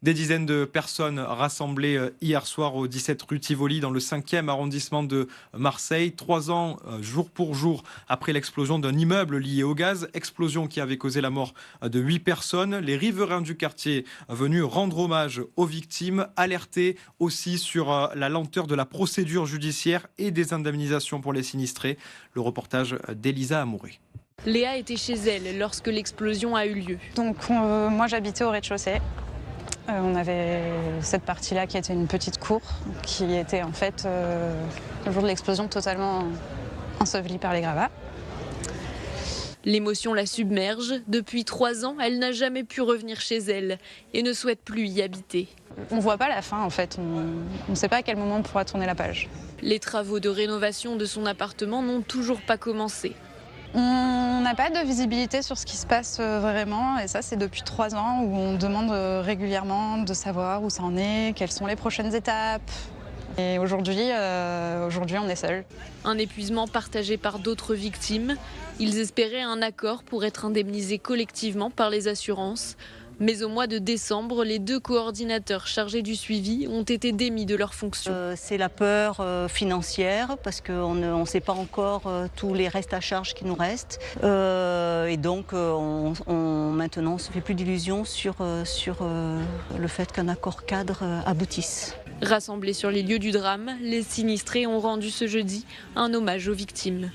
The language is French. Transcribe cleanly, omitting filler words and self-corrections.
Des dizaines de personnes rassemblées hier soir au 17 rue Tivoli dans le 5e arrondissement de Marseille. 3 ans, jour pour jour, après l'explosion d'un immeuble lié au gaz. Explosion qui avait causé la mort de 8 personnes. Les riverains du quartier venus rendre hommage aux victimes, alertés aussi sur la lenteur de la procédure judiciaire et des indemnisations pour les sinistrés. Le reportage d'Elisa Amouré. Léa était chez elle lorsque l'explosion a eu lieu. Donc moi j'habitais au rez-de-chaussée. On avait cette partie-là qui était une petite cour, qui était en fait, le jour de l'explosion, totalement ensevelie par les gravats. L'émotion la submerge. Depuis 3 ans, elle n'a jamais pu revenir chez elle et ne souhaite plus y habiter. On ne voit pas la fin en fait, on ne sait pas à quel moment on pourra tourner la page. Les travaux de rénovation de son appartement n'ont toujours pas commencé. On n'a pas de visibilité sur ce qui se passe vraiment, et ça c'est depuis 3 ans où on demande régulièrement de savoir où ça en est, quelles sont les prochaines étapes. Et aujourd'hui on est seuls. Un épuisement partagé par d'autres victimes. Ils espéraient un accord pour être indemnisés collectivement par les assurances. Mais au mois de décembre, les 2 coordinateurs chargés du suivi ont été démis de leurs fonctions. C'est la peur financière parce qu'on ne sait pas encore tous les restes à charge qui nous restent. Et donc maintenant on ne se fait plus d'illusions sur le fait qu'un accord cadre aboutisse. Rassemblés sur les lieux du drame, les sinistrés ont rendu ce jeudi un hommage aux victimes.